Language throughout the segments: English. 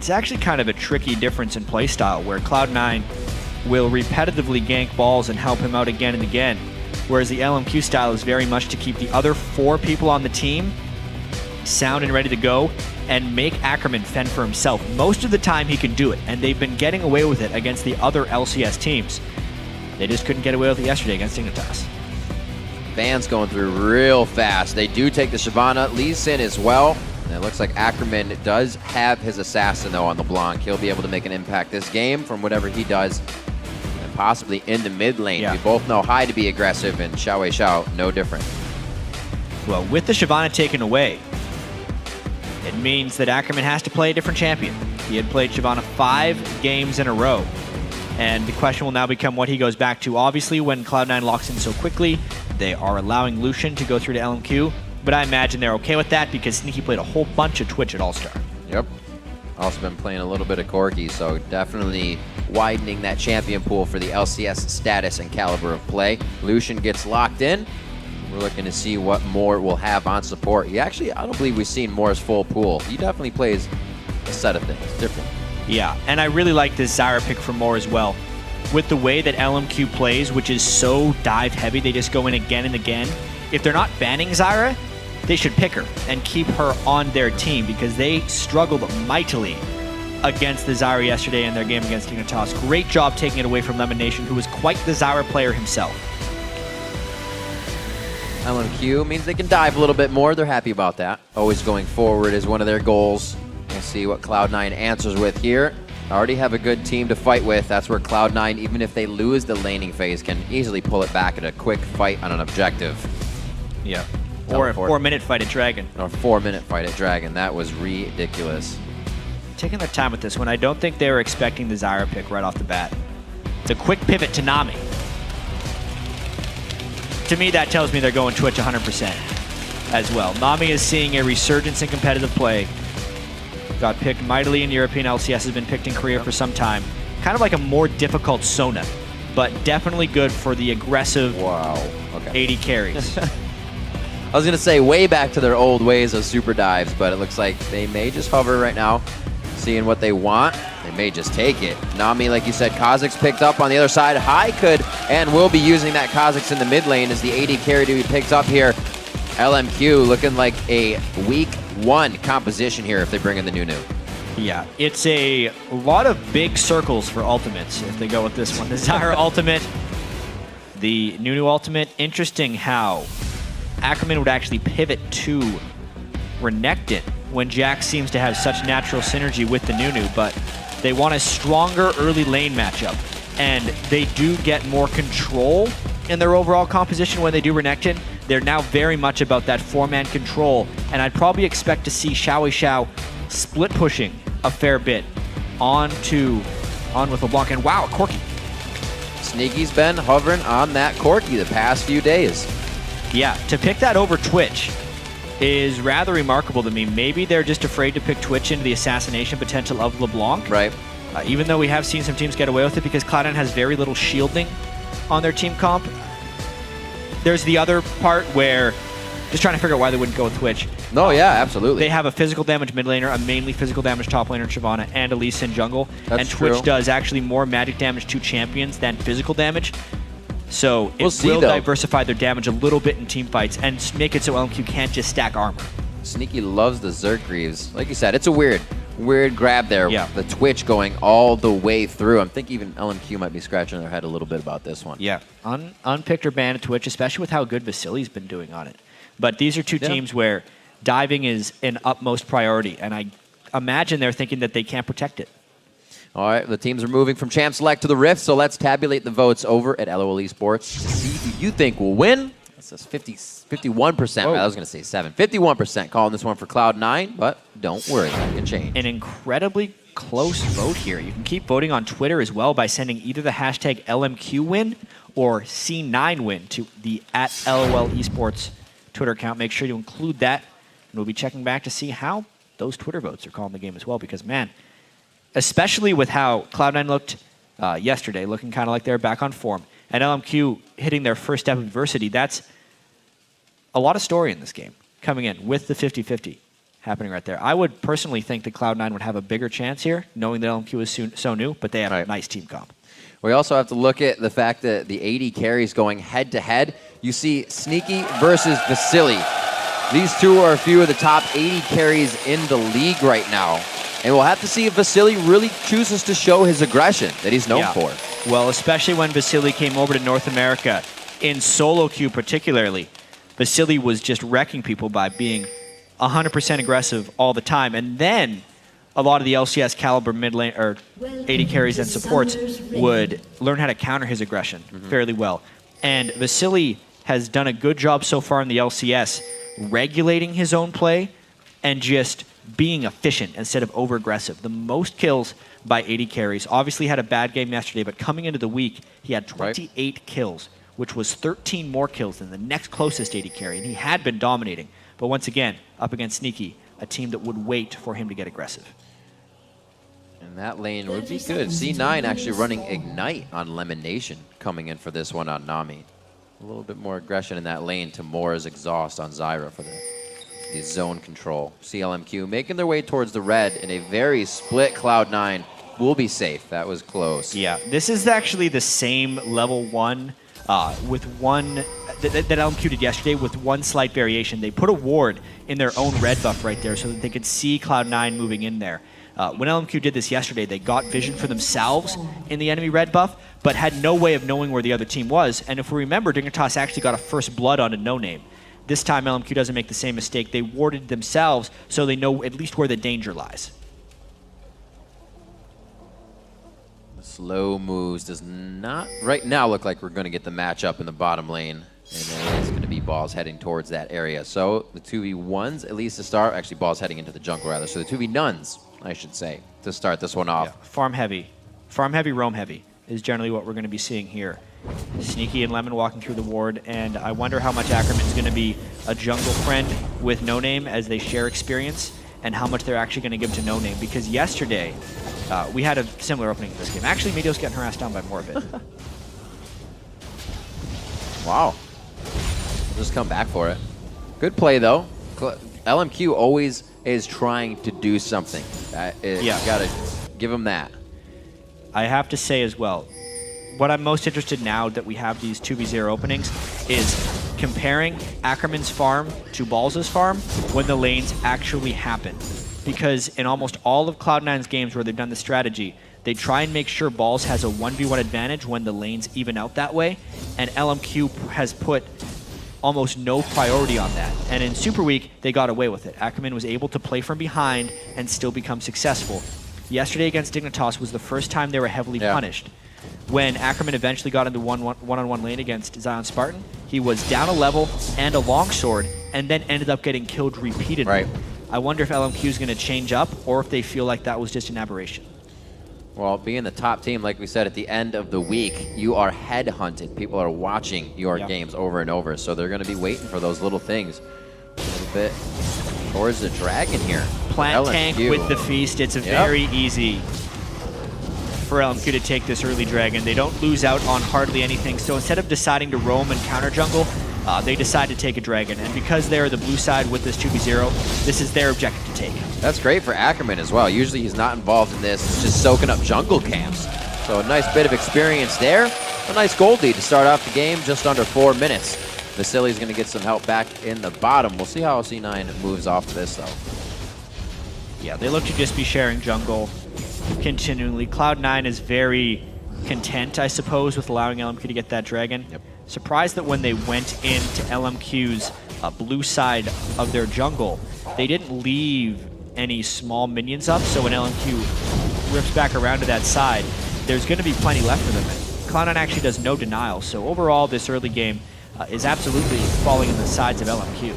it's actually kind of a tricky difference in play style where Cloud9 will repetitively gank balls and help him out again and again, whereas the LMQ style is very much to keep the other 4 people on the team sound and ready to go and make Ackerman fend for himself. Most of the time he can do it, and they've been getting away with it against the other LCS teams. They just couldn't get away with it yesterday against Dignitas. Fans going through real fast. They do take the Shyvana. Lee Sin as well. And it looks like Ackerman does have his assassin, though, on the Blanc. He'll be able to make an impact this game from whatever he does, and possibly in the mid lane. Yeah. We both know High to be aggressive, and Xiao Wei Xiao, no different. Well, with the Shyvana taken away, it means that Ackerman has to play a different champion. He had played Shyvana 5 games in a row. And the question will now become what he goes back to. Obviously, when Cloud9 locks in so quickly, they are allowing Lucian to go through to LMQ. But I imagine they're okay with that because Sneaky played a whole bunch of Twitch at All-Star. Yep. Also been playing a little bit of Corki, so definitely widening that champion pool for the LCS status and caliber of play. Lucian gets locked in. We're looking to see what more we'll have on support. I don't believe we've seen Moore's full pool. He definitely plays a set of things, different. Yeah, and I really like this Zyra pick for Moore as well. With the way that LMQ plays, which is so dive heavy, they just go in again and again. If they're not banning Zyra, they should pick her and keep her on their team because they struggled mightily against the Zyra yesterday in their game against Dignitas. Great job taking it away from Lemon Nation, who was quite the Zyra player himself. LMQ means they can dive a little bit more. They're happy about that. Always going forward is one of their goals. We'll see what Cloud9 answers with here. Already have a good team to fight with. That's where Cloud9, even if they lose the laning phase, can easily pull it back at a quick fight on an objective. Yeah. Or a 4-minute fight at Dragon. Or a 4-minute fight at Dragon. That was ridiculous. Taking their time with this one. I don't think they were expecting the Zyra pick right off the bat. It's a quick pivot to Nami. To me, that tells me they're going Twitch 100% as well. Nami is seeing a resurgence in competitive play. Got picked mightily in European LCS, has been picked in Korea for some time. Kind of like a more difficult Sona, but definitely good for the aggressive 80 carries. I was going to say way back to their old ways of super dives, but it looks like they may just hover right now, seeing what they want. They may just take it. Nami, like you said, Kha'Zix picked up on the other side. High could and will be using that Kha'Zix in the mid lane as the AD carry to be picked up here. LMQ looking like a week 1 composition here if they bring in the Nunu. Yeah, it's a lot of big circles for ultimates if they go with this one. The Zyra ultimate, the Nunu ultimate. Interesting how Ackerman would actually pivot to Renekton when Jax seems to have such natural synergy with the Nunu, but they want a stronger early lane matchup, and they do get more control in their overall composition when they do Renekton. They're now very much about that 4-man control, and I'd probably expect to see Xiao Wei Xiao split pushing a fair bit on with LeBlanc, and wow, Corki. Sneaky's been hovering on that Corki the past few days. Yeah, to pick that over Twitch is rather remarkable to me. Maybe they're just afraid to pick Twitch into the assassination potential of LeBlanc. Right. Even though we have seen some teams get away with it because Cloud9 has very little shielding on their team comp. There's the other part where just trying to figure out why they wouldn't go with Twitch. No, yeah, absolutely. They have a physical damage mid laner, a mainly physical damage top laner, Shyvana, and a Lee Sin jungle. That's and Twitch true. does actually more magic damage to champions than physical damage. So it We'll will diversify their damage a little bit in team fights and make it so LMQ can't just stack armor. Sneaky loves the Zerg Greaves. Like you said, it's a weird grab there. Yeah. The Twitch going all the way through. I'm thinking even LMQ might be scratching their head a little bit about this one. Yeah, unpicked or banned Twitch, especially with how good Vasili's been doing on it. But these are two teams where diving is an utmost priority, and I imagine they're thinking that they can't protect it. All right, the teams are moving from Champ Select to the Rift, so let's tabulate the votes over at LOL Esports to see who you think will win. That says 51%. I was going to say 7. 51% calling this one for Cloud9, but don't worry, that can change. An incredibly close vote here. You can keep voting on Twitter as well by sending either the hashtag LMQWin or C9Win to the @LOL Esports Twitter account. Make sure to include that, and we'll be checking back to see how those Twitter votes are calling the game as well, because, man, especially with how Cloud9 looked yesterday, looking kind of like they're back on form, and LMQ hitting their first step of adversity, that's a lot of story in this game coming in with the 50-50. happening right there. I would personally think that Cloud9 would have a bigger chance here, knowing that LMQ is so new, but they have a nice team comp. We also have to look at the fact that the 80 carries going head-to-head. You see Sneaky versus Vasily. These two are a few of the top 80 carries in the league right now. And we'll have to see if Vasily really chooses to show his aggression that he's known for. Well, especially when Vasily came over to North America, in solo queue particularly, Vasily was just wrecking people by being 100% aggressive all the time. And then a lot of the LCS caliber mid lane or 80 carries and supports would learn how to counter his aggression fairly well. And Vasily has done a good job so far in the LCS regulating his own play and just being efficient instead of over-aggressive. The most kills by 80 carries. Obviously had a bad game yesterday, but coming into the week, he had 28 kills, which was 13 more kills than the next closest 80 carry, and he had been dominating. But once again, up against Sneaky, a team that would wait for him to get aggressive. And that lane would be good. C9 actually running Ignite on Lemon Nation coming in for this one on Nami. A little bit more aggression in that lane to Mora's Exhaust on Zyra for the zone control. LMQ making their way towards the red in a very split Cloud9. Will be safe. That was close. Yeah, this is actually the same level 1 with one that LMQ did yesterday with one slight variation. They put a ward in their own red buff right there so that they could see Cloud9 moving in there. When LMQ did this yesterday, they got vision for themselves in the enemy red buff, but had no way of knowing where the other team was. And if we remember, Dignitas actually got a first blood on a no-name. This time, LMQ doesn't make the same mistake. They warded themselves so they know at least where the danger lies. The slow moves does not right now look like we're going to get the matchup in the bottom lane. And then it's going to be balls heading towards that area. So the 2v1s, at least to start, actually balls heading into the jungle rather. So the 2v-nuns, I should say, to start this one off. Yeah. Farm heavy, roam heavy is generally what we're going to be seeing here. Sneaky and Lemon walking through the ward, and I wonder how much Ackerman's going to be a jungle friend with No Name as they share experience, and how much they're actually going to give to No Name. Because yesterday, we had a similar opening to this game. Actually, Medio's getting harassed down by more of it. Wow. We'll just come back for it. Good play, though. LMQ always is trying to do something. You got to give him that. I have to say as well, what I'm most interested in now that we have these 2v0 openings is comparing Ackerman's farm to Balls' farm when the lanes actually happen. Because in almost all of Cloud9's games where they've done the strategy, they try and make sure Balls has a 1v1 advantage when the lanes even out that way, and LMQ has put almost no priority on that. And in Super Week, they got away with it. Ackerman was able to play from behind and still become successful. Yesterday against Dignitas was the first time they were heavily punished. When Ackerman eventually got into one-on-one lane against Zion Spartan, he was down a level and a longsword, and then ended up getting killed repeatedly. Right. I wonder if LMQ is going to change up, or if they feel like that was just an aberration. Well, being the top team, like we said, at the end of the week, you are headhunted. People are watching your games over and over, so they're going to be waiting for those little things. A little bit towards the dragon here. Plant tank with the feast. It's very easy for LMQ to take this early dragon. They don't lose out on hardly anything, so instead of deciding to roam and counter jungle, they decide to take a dragon. And because they're the blue side with this 2v0, this is their objective to take. That's great for Ackerman as well. Usually he's not involved in this. He's just soaking up jungle camps. So a nice bit of experience there. A nice gold lead to start off the game, just under 4 minutes. Vasily's going to get some help back in the bottom. We'll see how C9 moves off of this, though. Yeah, they look to just be sharing jungle continually. Cloud9 is very content, I suppose, with allowing LMQ to get that dragon. Surprised that when they went into LMQ's blue side of their jungle, they didn't leave any small minions up, so when LMQ rips back around to that side, there's going to be plenty left for them. Cloud9 actually does no denial, so overall this early game is absolutely falling in the sides of LMQ.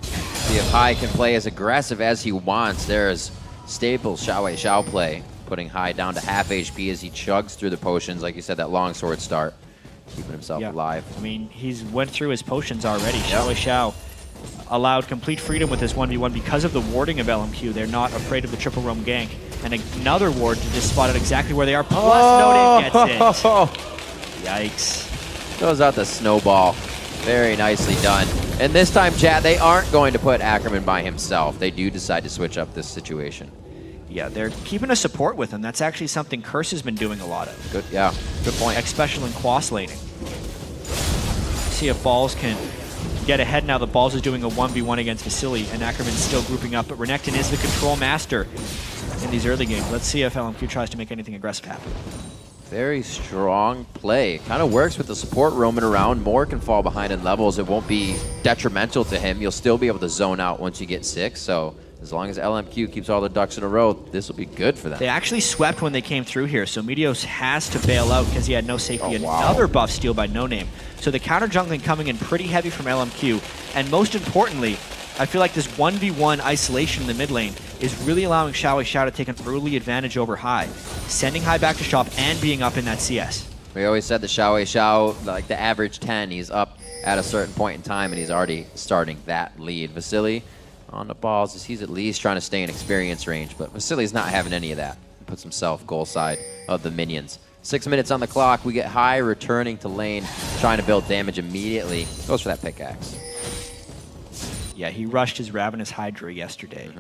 See if Hai can play as aggressive as he wants. There's staple Xiao play, putting Hai down to half HP as he chugs through the potions. Like you said, that longsword start, keeping himself alive. I mean, he's went through his potions already. Xiao allowed complete freedom with this 1v1 because of the warding of LMQ. They're not afraid of the triple roam gank. And another ward to just spot out exactly where they are. Plus, No Name gets it. Yikes. Goes out the snowball. Very nicely done. And this time, chat, they aren't going to put Ackerman by himself. They do decide to switch up this situation. Yeah, they're keeping a support with him. That's actually something Curse has been doing a lot of. Good, yeah, good point. Especially in quas laning. See if Balls can get ahead now. The Balls is doing a 1v1 against Vasily, and Ackerman's still grouping up, but Renekton is the control master in these early games. Let's see if LMQ tries to make anything aggressive happen. Very strong play. Kind of works with the support roaming around. More can fall behind in levels. It won't be detrimental to him. You'll still be able to zone out once you get 6. So as long as LMQ keeps all their ducks in a row, this will be good for them. They actually swept when they came through here, so Meteos has to bail out because he had no safety. Oh, wow. Another buff steal by No Name. So the counter jungling coming in pretty heavy from LMQ. And most importantly, I feel like this 1v1 isolation in the mid lane is really allowing Xiao to take an early advantage over Hai, sending Hai back to shop and being up in that CS. We always said the Xiao, like the average 10, he's up at a certain point in time and he's already starting that lead. Vasily on the balls as he's at least trying to stay in experience range, but Vasily's not having any of that. He puts himself goal side of the minions. 6 minutes on the clock. We get Hai returning to lane, trying to build damage immediately. Goes for that pickaxe. Yeah, he rushed his Ravenous Hydra yesterday.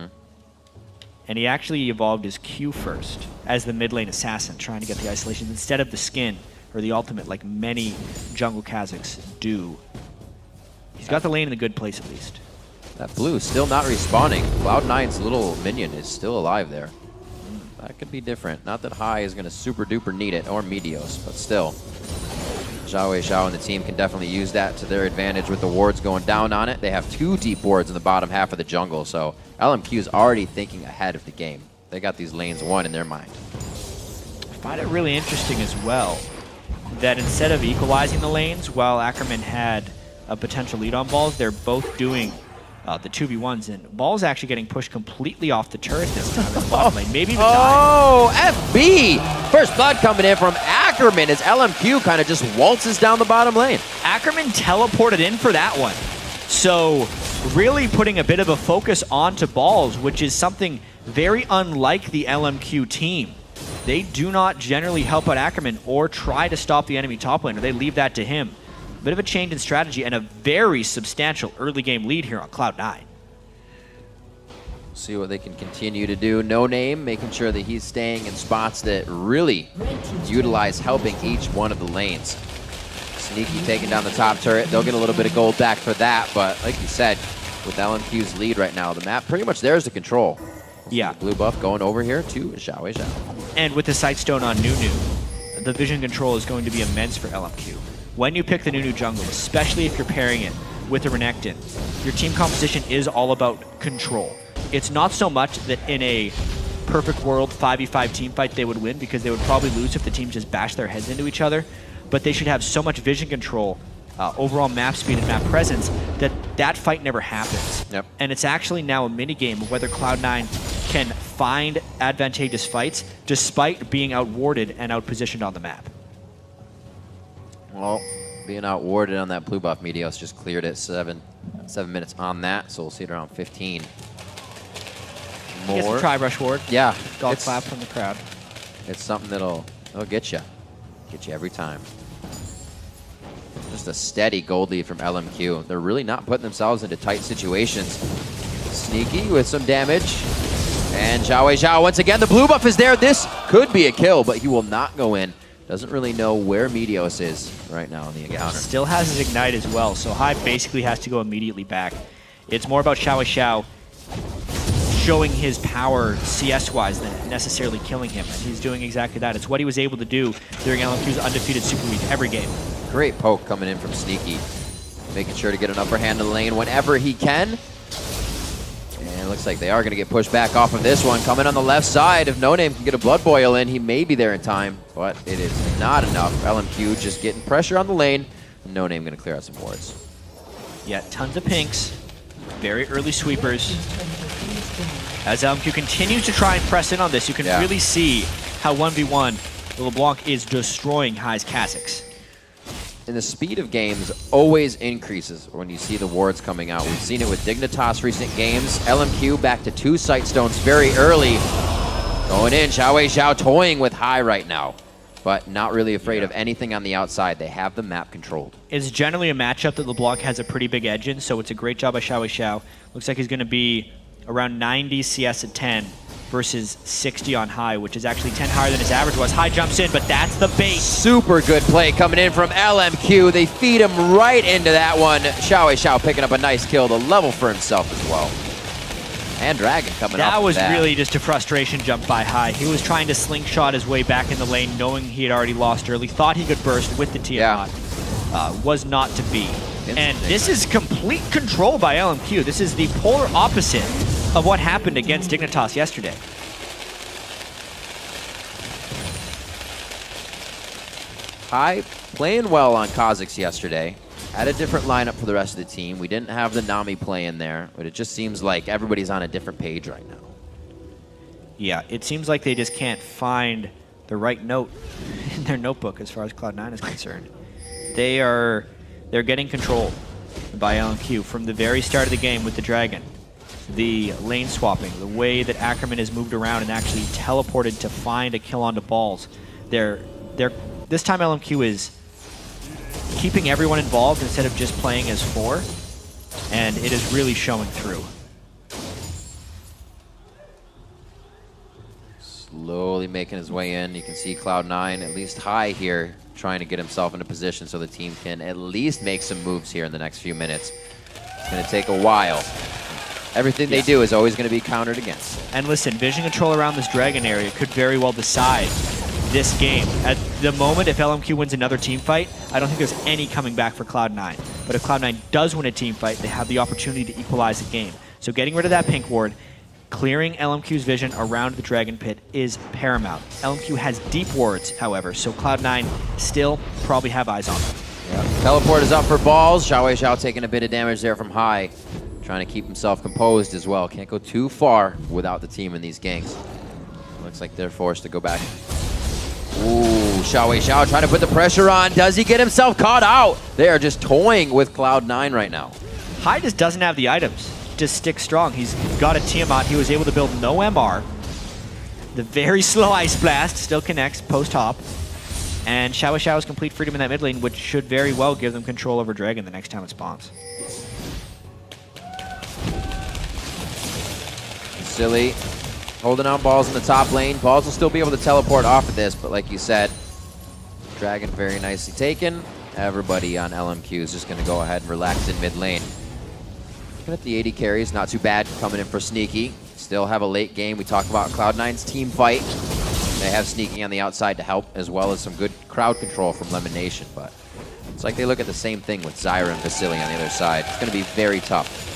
And he actually evolved his Q first as the mid lane assassin, trying to get the isolation instead of the skin or the ultimate like many jungle Kazakhs do. He's got the lane in a good place at least. That blue still not respawning. Cloud9's little minion is still alive there. That could be different. Not that Hai is going to super duper need it, or Meteos, but still. Xiao and the team can definitely use that to their advantage with the wards going down on it. They have 2 deep wards in the bottom half of the jungle, so LMQ is already thinking ahead of the game. They got these lanes won in their mind. I find it really interesting as well that instead of equalizing the lanes, while Ackerman had a potential lead on Balls, they're both doing the 2v1s, and Balls actually getting pushed completely off the turret this time in the bottom lane. Maybe even FB! First blood coming in from Ackerman as LMQ kind of just waltzes down the bottom lane. Ackerman teleported in for that one. So really putting a bit of a focus onto Balls, which is something very unlike the LMQ team. They do not generally help out Ackerman or try to stop the enemy top laner. They leave that to him. Bit of a change in strategy and a very substantial early game lead here on Cloud9. See what they can continue to do. No Name making sure that he's staying in spots that really utilize helping each one of the lanes. Sneaky taking down the top turret. They'll get a little bit of gold back for that, but like you said, with LMQ's lead right now, the map pretty much theirs to control. Yeah. Blue buff going over here to Xiao. And with the Sightstone on Nunu, the vision control is going to be immense for LMQ. When you pick the Nunu jungle, especially if you're pairing it with a Renekton, your team composition is all about control. It's not so much that in a perfect world 5v5 team fight they would win, because they would probably lose if the teams just bash their heads into each other, but they should have so much vision control, overall map speed and map presence, that fight never happens. Yep. And it's actually now a mini-game of whether Cloud9 can find advantageous fights despite being outwarded and outpositioned on the map. Well, being outwarded on that blue buff, Meteos just cleared it 7 minutes on that, so we'll see it around 15. More. Gets a tri-brush ward. Yeah. Dog clap from the crowd. It's something that'll get you. Get you every time. Just a steady gold lead from LMQ. They're really not putting themselves into tight situations. Sneaky with some damage. And Xiao once again, the blue buff is there. This could be a kill, but he will not go in. Doesn't really know where Meteos is right now in the encounter. Still has his Ignite as well, so Hai basically has to go immediately back. It's more about Xiao showing his power CS-wise than necessarily killing him, and he's doing exactly that. It's what he was able to do during LMQ's undefeated Super Week every game. Great poke coming in from Sneaky. Making sure to get an upper hand in the lane whenever he can. And it looks like they are going to get pushed back off of this one. Coming on the left side, if No Name can get a Blood Boil in, he may be there in time, but it is not enough. LMQ just getting pressure on the lane. No Name going to clear out some wards. Yeah, tons of pinks. Very early sweepers. As LMQ continues to try and press in on this, you can really see how 1v1 LeBlanc is destroying Hai's Kazakhs. And the speed of games always increases when you see the wards coming out. We've seen it with Dignitas recent games. LMQ back to 2 Sightstones very early. Going in, Xiao toying with Hai right now. but not really afraid of anything on the outside. They have the map controlled. It's generally a matchup that LeBlanc has a pretty big edge in, so it's a great job by Xiao. Looks like he's going to be around 90 CS at 10 versus 60 on High, which is actually 10 higher than his average was. High jumps in, but that's the bait. Super good play coming in from LMQ. They feed him right into that one. Xiao picking up a nice kill, the level for himself as well. And Dragon coming up. That was really just a frustration jump by High. He was trying to slingshot his way back in the lane, knowing he had already lost early. Thought he could burst with the Tiamat. Was not to be. And this is complete control by LMQ. This is the polar opposite of what happened against Dignitas yesterday. High playing well on Kha'Zix yesterday. Had a different lineup for the rest of the team. We didn't have the Nami play in there, but it just seems like everybody's on a different page right now. Yeah, it seems like they just can't find the right note in their notebook as far as Cloud9 is concerned. They're getting control by LMQ from the very start of the game with the Dragon. The lane swapping, the way that Ackerman has moved around and actually teleported to find a kill onto balls. This time LMQ is keeping everyone involved instead of just playing as 4, and it is really showing through. Slowly making his way in. You can see Cloud9 at least High here, trying to get himself in a position so the team can at least make some moves here in the next few minutes. It's going to take a while. Everything they do is always going to be countered against. And listen, vision control around this Dragon area could very well decide this game. At the moment, if LMQ wins another team fight, I don't think there's any coming back for Cloud9. But if Cloud9 does win a team fight, they have the opportunity to equalize the game. So getting rid of that pink ward, clearing LMQ's vision around the Dragon Pit is paramount. LMQ has deep wards, however, so Cloud9 still probably have eyes on them. Yep. Teleport is up for balls. Xiao taking a bit of damage there from High. Trying to keep himself composed as well. Can't go too far without the team in these ganks. Looks like they're forced to go back. Ooh, Xiao trying to put the pressure on. Does he get himself caught out? They are just toying with Cloud9 right now. High just doesn't have the items. Just stick strong. He's got a Tiamat. He was able to build no MR. The very slow Ice Blast still connects post-hop. And Xiao's complete freedom in that mid lane, which should very well give them control over Dragon the next time it spawns. Silly holding on balls in the top lane. Balls will still be able to teleport off of this, but like you said, Dragon very nicely taken. Everybody on LMQ is just going to go ahead and relax in mid lane. Looking at the 80 carries, not too bad coming in for Sneaky. Still have a late game. We talk about Cloud9's team fight. They have Sneaky on the outside to help, as well as some good crowd control from Lemon Nation, but it's like they look at the same thing with Zyra and Vasily on the other side. It's going to be very tough.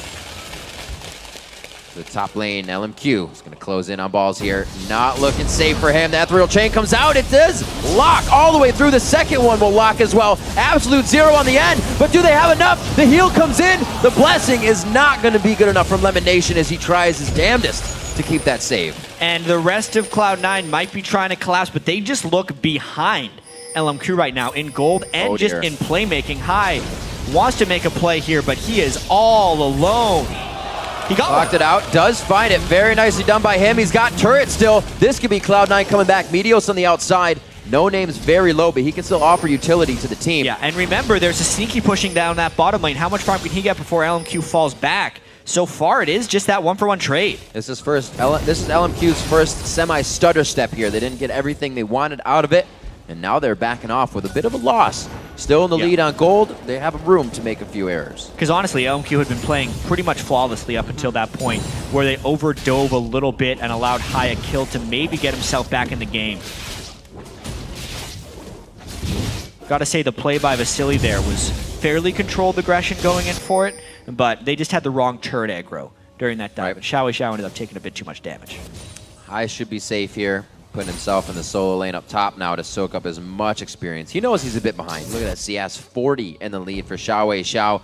The top lane, LMQ is going to close in on balls here. Not looking safe for him. The ethereal chain comes out. It does lock all the way through. The second one will lock as well. Absolute zero on the end, but do they have enough? The heal comes in. The blessing is not going to be good enough from Lemon Nation as he tries his damnedest to keep that save. And the rest of Cloud9 might be trying to collapse, but they just look behind LMQ right now in gold and just in playmaking. High wants to make a play here, but he is all alone. He got locked it out, does find it. Very nicely done by him. He's got turret still. This could be Cloud9 coming back. Meteos on the outside. No name's very low, but he can still offer utility to the team. Yeah, and remember, there's a Sneaky pushing down that bottom lane. How much farm can he get before LMQ falls back? So far, it is just that 1-for-1 trade. This is LMQ's first semi-stutter step here. They didn't get everything they wanted out of it, and now they're backing off with a bit of a loss. Still in the lead on gold. They have room to make a few errors. Because honestly, LMQ had been playing pretty much flawlessly up until that point, where they overdove a little bit and allowed High a kill to maybe get himself back in the game. Gotta say, the play by Vasily there was fairly controlled aggression going in for it, but they just had the wrong turret aggro during that dive. Right. Xiao ended up taking a bit too much damage. High should be safe here. Putting himself in the solo lane up top now to soak up as much experience. He knows he's a bit behind. Look at that CS 40 in the lead for Xiao.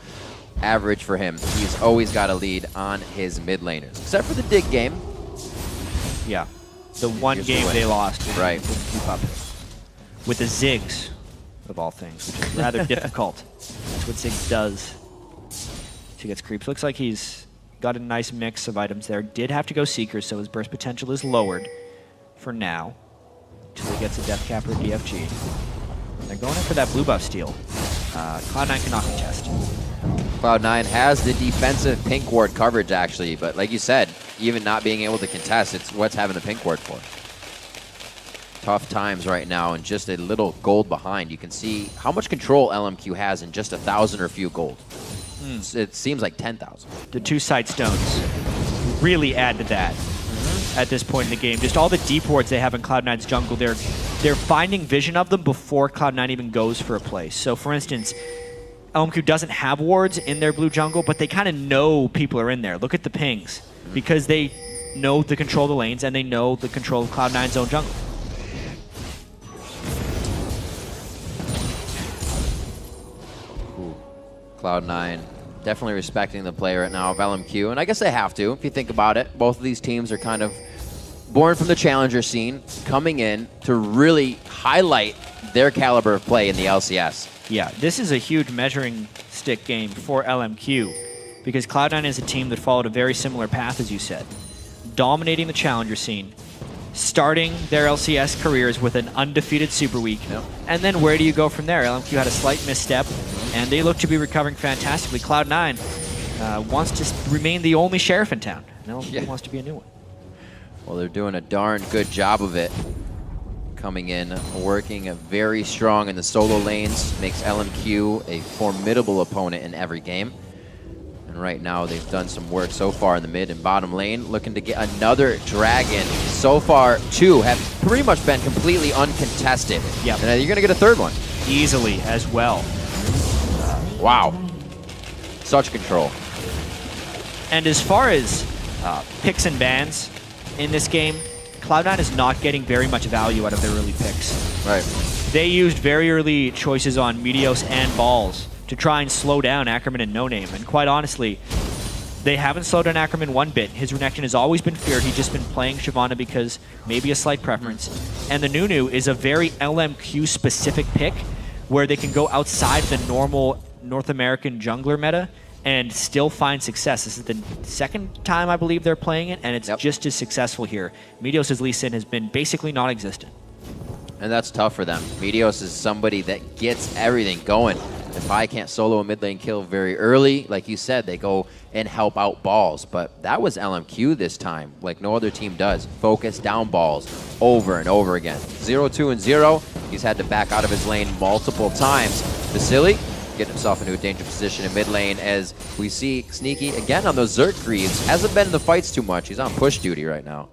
Average for him. He's always got a lead on his mid laners, except for the dig game. Yeah, the one game they lost. Right. Keep up with the Ziggs, of all things, which is rather difficult. That's what Ziggs does. She gets creeps. Looks like he's got a nice mix of items there. Did have to go Seekers, so his burst potential is lowered for now, until he gets a Death Cap or DFG. They're going in for that blue buff steal. Cloud9 cannot contest. Cloud9 has the defensive pink ward coverage, actually, but like you said, even not being able to contest, it's what's having the pink ward for. Tough times right now, and just a little gold behind. You can see how much control LMQ has in just 1,000 or few gold. It seems like 10,000. The 2 side stones really add to that at this point in the game. Just all the deep wards they have in Cloud9's jungle, they're finding vision of them before Cloud9 even goes for a play. So for instance, LMQ doesn't have wards in their blue jungle, but they kind of know people are in there. Look at the pings, because they know the control of the lanes and they know the control of Cloud9's own jungle. Cloud9 definitely respecting the play right now of LMQ, and I guess they have to, if you think about it. Both of these teams are kind of born from the challenger scene, coming in to really highlight their caliber of play in the LCS. Yeah, this is a huge measuring stick game for LMQ, because Cloud9 is a team that followed a very similar path, as you said. Dominating the challenger scene, starting their LCS careers with an undefeated Super Week, and then where do you go from there? LMQ had a slight misstep, and they look to be recovering fantastically. Cloud9 wants to remain the only sheriff in town. LMQ wants to be a new one. Well, they're doing a darn good job of it. Coming in, working very strong in the solo lanes, makes LMQ a formidable opponent in every game. And right now, they've done some work so far in the mid and bottom lane, looking to get another dragon. So far, 2 have pretty much been completely uncontested. Yep. And you're going to get a 3rd one. Easily as well. Wow. Such control. And as far as picks and bans in this game, Cloud9 is not getting very much value out of their early picks. Right. They used very early choices on Meteos and Balls to try and slow down Ackerman and No Name. And quite honestly, they haven't slowed down Ackerman one bit. His Renekton has always been feared. He's just been playing Shyvana because maybe a slight preference. And the Nunu is a very LMQ-specific pick where they can go outside the normal North American jungler meta and still find success. This is the 2nd time I believe they're playing it, and it's just as successful here. Meteos' Lee Sin has been basically non-existent. And that's tough for them. Meteos is somebody that gets everything going. If I can't solo a mid lane kill very early, like you said, they go and help out Balls. But that was LMQ this time, like no other team does. Focus down Balls over and over again. 0-2 and 0. He's had to back out of his lane multiple times. Vasily getting himself into a dangerous position in mid lane as we see Sneaky again on those Zerk Greaves. Hasn't been in the fights too much. He's on push duty right now.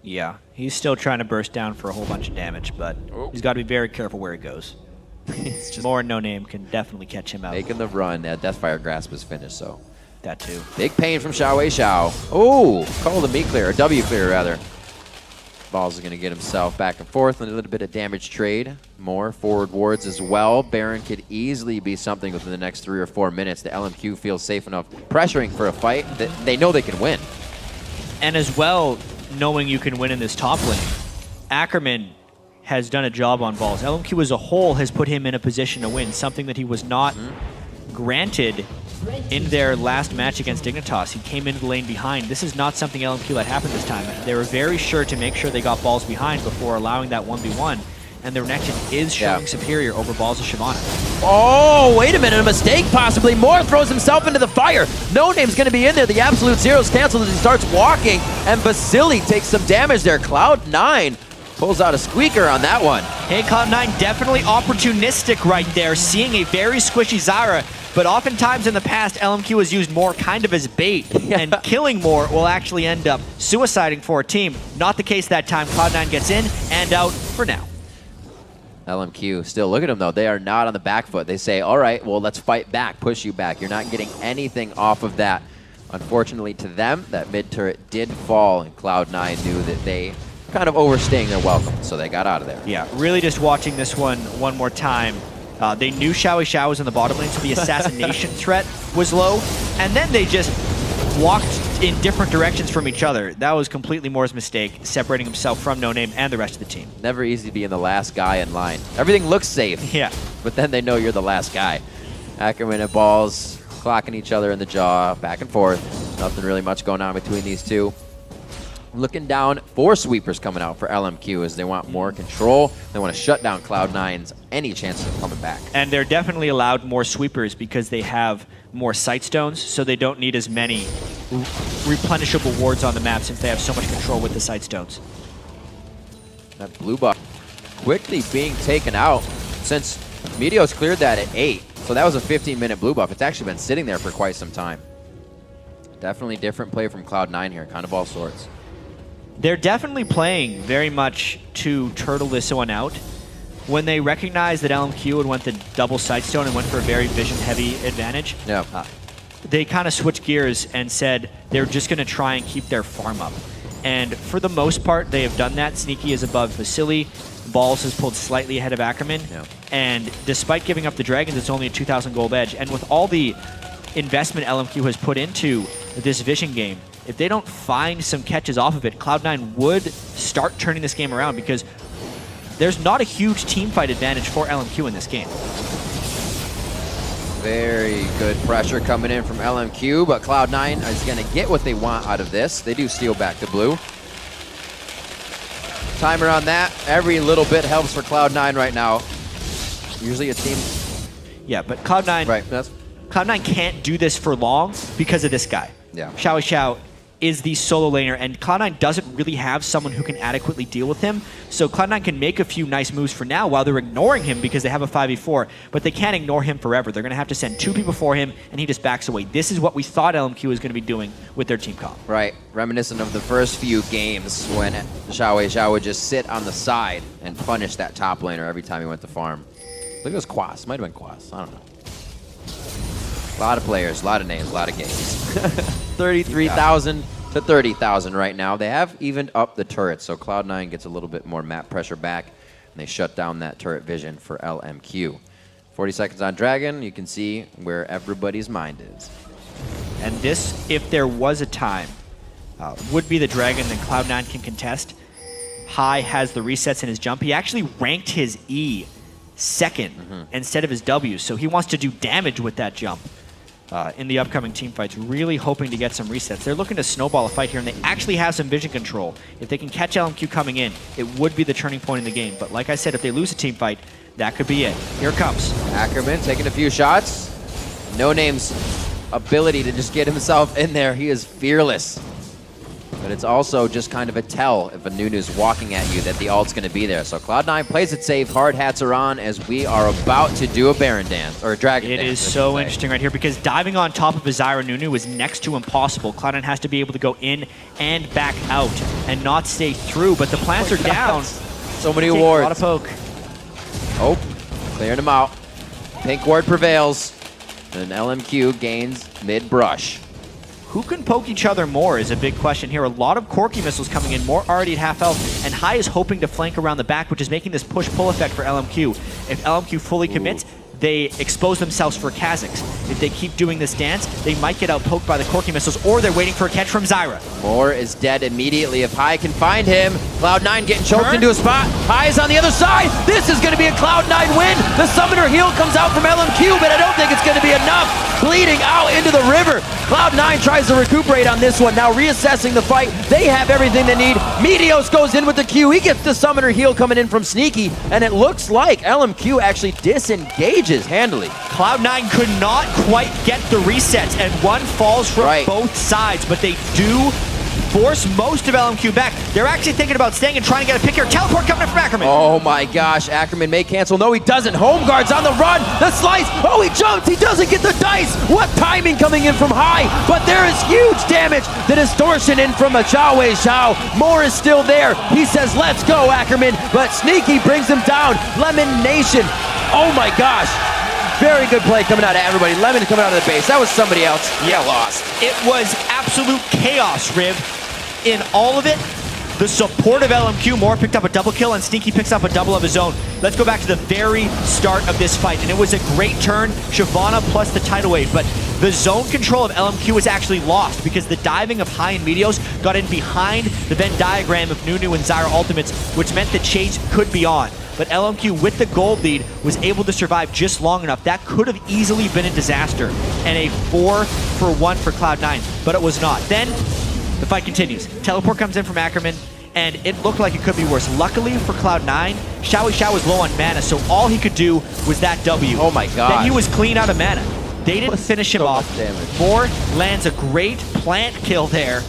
Yeah, he's still trying to burst down for a whole bunch of damage, but he's got to be very careful where he goes. It's just more No Name can definitely catch him out. Making the run. That Deathfire Grasp is finished, so. That too. Big pain from Xiao Wei Xiao. Oh, call the meat clear, or W clear rather. Balls is going to get himself back and forth and a little bit of damage trade. More forward wards as well. Baron could easily be something within the next 3 or 4 minutes. The LMQ feels safe enough pressuring for a fight that they know they can win. And as well, knowing you can win in this top lane, Ackerman has done a job on Balls. LMQ as a whole has put him in a position to win, something that he was not granted in their last match against Dignitas. He came into the lane behind. This is not something LMQ let happen this time. They were very sure to make sure they got Balls behind before allowing that 1v1, and the Renekton is showing superior over Balls of Shyvana. Oh, wait a minute, a mistake possibly. Moore throws himself into the fire. No Name's going to be in there. The absolute zero's canceled as he starts walking, and Vasily takes some damage there. Cloud9 pulls out a squeaker on that one. Hey, Cloud9 definitely opportunistic right there, seeing a very squishy Zyra, but oftentimes in the past, LMQ has used Moore kind of as bait, and killing Moore will actually end up suiciding for a team. Not the case that time. Cloud9 gets in and out for now. LMQ, still look at them though. They are not on the back foot. They say, all right, well, let's fight back, push you back. You're not getting anything off of that. Unfortunately to them, that mid turret did fall, and Cloud9 knew that they kind of overstaying their welcome, so they got out of there. Yeah, really just watching this one more time. They knew Xiao Xiao was in the bottom lane, so the assassination threat was low, and then they just walked in different directions from each other. That was completely Moore's mistake, separating himself from No Name and the rest of the team. Never easy being the last guy in line. Everything looks safe, but then they know you're the last guy. Ackerman and Balls clocking each other in the jaw, back and forth. Nothing really much going on between these two. Looking down, 4 sweepers coming out for LMQ as they want more control. They want to shut down Cloud9's any chance of coming back. And they're definitely allowed more sweepers because they have more sight stones, so they don't need as many replenishable wards on the map since they have so much control with the sight stones. That blue buff quickly being taken out since Meteos cleared that at 8. So that was a 15-minute blue buff. It's actually been sitting there for quite some time. Definitely different play from Cloud9 here, kind of all sorts. They're definitely playing very much to turtle this one out. When they recognized that LMQ had went the double sightstone and went for a very vision-heavy advantage, they kind of switched gears and said they're just going to try and keep their farm up. And for the most part, they have done that. Sneaky is above Vasily. Balls has pulled slightly ahead of Ackerman. And despite giving up the Dragons, it's only a 2,000 gold edge. And with all the investment LMQ has put into this vision game, if they don't find some catches off of it, Cloud9 would start turning this game around because there's not a huge team fight advantage for LMQ in this game. Very good pressure coming in from LMQ, but Cloud9 is going to get what they want out of this. They do steal back to blue. Timer on that. Every little bit helps for Cloud9 right now. Usually a team... Yeah, but Cloud9... Right, Cloud9 can't do this for long because of this guy. Yeah. Xiao is the solo laner, and Cloud9 doesn't really have someone who can adequately deal with him. So Cloud9 can make a few nice moves for now while they're ignoring him because they have a 5v4, but they can't ignore him forever. They're going to have to send 2 people for him, and he just backs away. This is what we thought LMQ was going to be doing with their team comp. Right. Reminiscent of the first few games when Xiao would just sit on the side and punish that top laner every time he went to farm. I think it was Quas. Might have been Quas. I don't know. A lot of players, a lot of names, a lot of games. 33,000 to 30,000 right now. They have evened up the turret, so Cloud9 gets a little bit more map pressure back, and they shut down that turret vision for LMQ. 40 seconds on Dragon. You can see where everybody's mind is. And this, if there was a time, would be the Dragon that Cloud9 can contest. High has the resets in his jump. He actually ranked his E second instead of his W, so he wants to do damage with that jump. In the upcoming team fights, really hoping to get some resets. They're looking to snowball a fight here, and they actually have some vision control. If they can catch LMQ coming in, it would be the turning point in the game. But like I said, if they lose a team fight, that could be it. Here it comes. Ackerman taking a few shots. No Name's ability to just get himself in there. He is fearless. But it's also just kind of a tell if a Nunu's walking at you that the ult's going to be there. So Cloud9 plays it safe. Hard hats are on as we are about to do a Baron dance, or a Dragon dance. It is so interesting right here because diving on top of a Zyra Nunu is next to impossible. Cloud9 has to be able to go in and back out and not stay through, but the plants are down. So many wards. A lot of poke. Oh, clearing him out. Pink ward prevails. And LMQ gains mid-brush. Who can poke each other more is a big question here. A lot of Corki missiles coming in, more already at half health, and High is hoping to flank around the back, which is making this push-pull effect for LMQ. If LMQ fully commits, they expose themselves for Kha'Zix. If they keep doing this dance, they might get out-poked by the Corki missiles, or they're waiting for a catch from Zyra. Moore is dead immediately if High can find him. Cloud9 getting choked into a spot. High is on the other side. This is going to be a Cloud9 win. The Summoner heal comes out from LMQ, but I don't think it's going to be enough. Bleeding out into the river. Cloud9 tries to recuperate on this one. Now reassessing the fight. They have everything they need. Meteos goes in with the Q. He gets the Summoner heal coming in from Sneaky, and it looks like LMQ actually disengages handily. Cloud9 could not quite get the resets, and one falls from both sides, but they do force most of LMQ back. They're actually thinking about staying and trying to get a pick here. Teleport coming in from Ackerman. Oh my gosh, Ackerman may cancel. No, he doesn't. Home guard's on the run. The slice. Oh, he jumps. He doesn't get the dice. What timing coming in from High. But there is huge damage. The distortion in from a Xiao. Moore is still there. He says, let's go, Ackerman. But Sneaky brings him down. Lemon Nation. Oh my gosh. Very good play coming out of everybody. Lemon coming out of the base. That was somebody else. Yeah, lost. It was absolute chaos, Riv. In all of it, the support of LMQ, Moore picked up a double kill, and Sneaky picks up a double of his own. Let's go back to the very start of this fight, and it was a great turn, Shyvana plus the tidal wave, but the zone control of LMQ was actually lost because the diving of High and Meteos got in behind the Venn diagram of Nunu and Zyra ultimates, which meant the chase could be on. But LMQ, with the gold lead, was able to survive just long enough. That could have easily been a disaster and a 4-for-1 for Cloud9, but it was not. Then, the fight continues. Teleport comes in from Ackerman, and it looked like it could be worse. Luckily for Cloud9, Xiao was low on mana, so all he could do was that W. Oh my god. Then he was clean out of mana. They didn't finish him off. Moore lands a great plant kill there.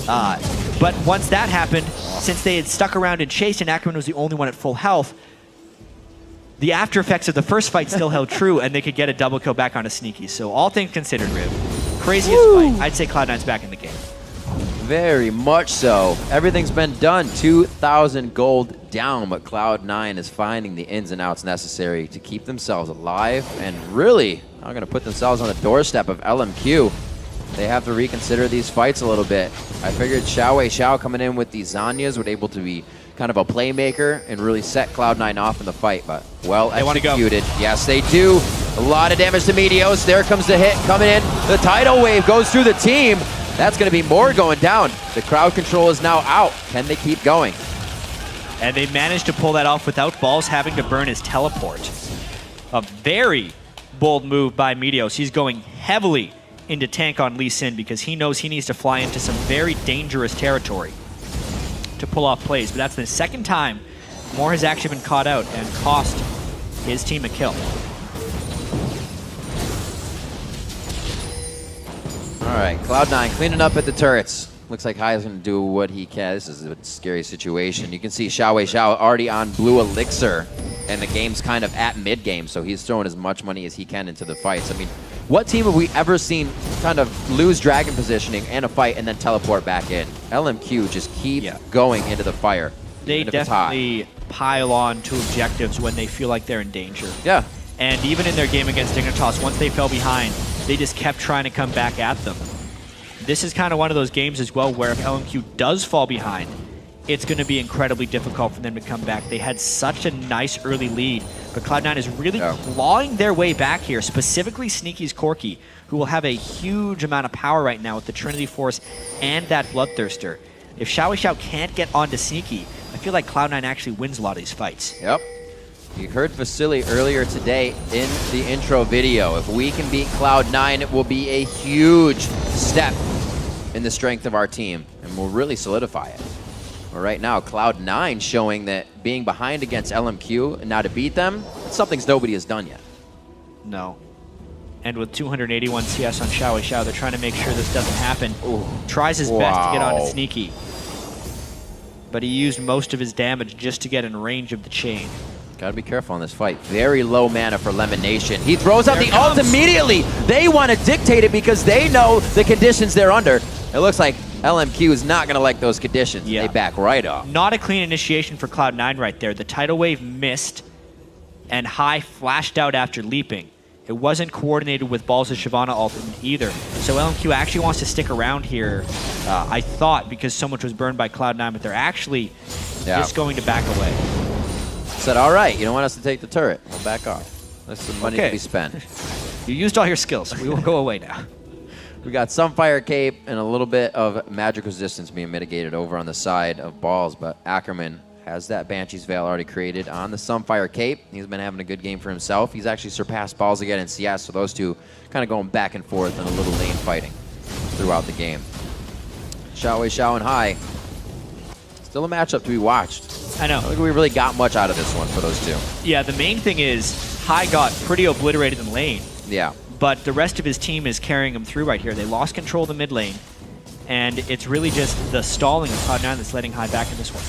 But once that happened, since they had stuck around and chased and Ackerman was the only one at full health, the after effects of the first fight still held true, and they could get a double kill back on a Sneaky. So all things considered, Rib, craziest fight. I'd say Cloud9's back in the game. Very much so. Everything's been done. 2,000 gold down, but Cloud9 is finding the ins and outs necessary to keep themselves alive and really are going to put themselves on the doorstep of LMQ. They have to reconsider these fights a little bit. I figured Xiao coming in with these Zanyas would able to be kind of a playmaker and really set Cloud9 off in the fight, but well executed. Yes, they do. A lot of damage to Meteos. There comes the hit coming in. The tidal wave goes through the team. That's going to be more going down. The crowd control is now out. Can they keep going? And they managed to pull that off without Balls having to burn his teleport. A very bold move by Meteos. He's going heavily into tank on Lee Sin because he knows he needs to fly into some very dangerous territory to pull off plays. But that's the second time Moore has actually been caught out and cost his team a kill. All right, Cloud9 cleaning up at the turrets. Looks like Hai's going to do what he can. This is a scary situation. You can see Xiao already on blue elixir, and the game's kind of at mid-game, so he's throwing as much money as he can into the fights. I mean, what team have we ever seen kind of lose dragon positioning and a fight and then teleport back in? LMQ just keep going into the fire. They definitely pile on to objectives when they feel like they're in danger. Yeah. And even in their game against Dignitas, once they fell behind, they just kept trying to come back at them. This is kind of one of those games as well where if LMQ does fall behind, it's going to be incredibly difficult for them to come back. They had such a nice early lead, but Cloud9 is really clawing their way back here, specifically Sneaky's Corki, who will have a huge amount of power right now with the Trinity Force and that Bloodthirster. If Xiao can't get onto Sneaky, I feel like Cloud9 actually wins a lot of these fights. Yep. You heard Vasily earlier today in the intro video. If we can beat Cloud9, it will be a huge step in the strength of our team, and we'll really solidify it. But right now, Cloud9 showing that being behind against LMQ and now to beat them, it's something nobody has done yet. No. And with 281 CS on Xiao, they're trying to make sure this doesn't happen. Ooh. Tries his best to get onto Sneaky, but he used most of his damage just to get in range of the chain. Gotta be careful on this fight. Very low mana for Lemonation. He throws out the ult immediately. They want to dictate it because they know the conditions they're under. It looks like LMQ is not going to like those conditions. They back right off. Not a clean initiation for Cloud9 right there. The tidal wave missed, and Hai flashed out after leaping. It wasn't coordinated with Balls of Shyvana ultimate either. So LMQ actually wants to stick around here, I thought, because so much was burned by Cloud9, but they're actually just going to back away. Said, all right, you don't want us to take the turret. We'll back off. There's some money to be spent. You used all your skills. We will go away now. We got Sunfire Cape and a little bit of magic resistance being mitigated over on the side of Balls, but Ackerman has that Banshee's Veil already created on the Sunfire Cape. He's been having a good game for himself. He's actually surpassed Balls again in CS, so those two kind of going back and forth in a little lane fighting throughout the game. Xiao and Hai. Still a matchup to be watched. I know. I don't think we really got much out of this one for those two. Yeah, the main thing is Hai got pretty obliterated in lane. Yeah. But the rest of his team is carrying him through right here. They lost control of the mid lane, and it's really just the stalling of Cloud9 that's letting Hai back in this one.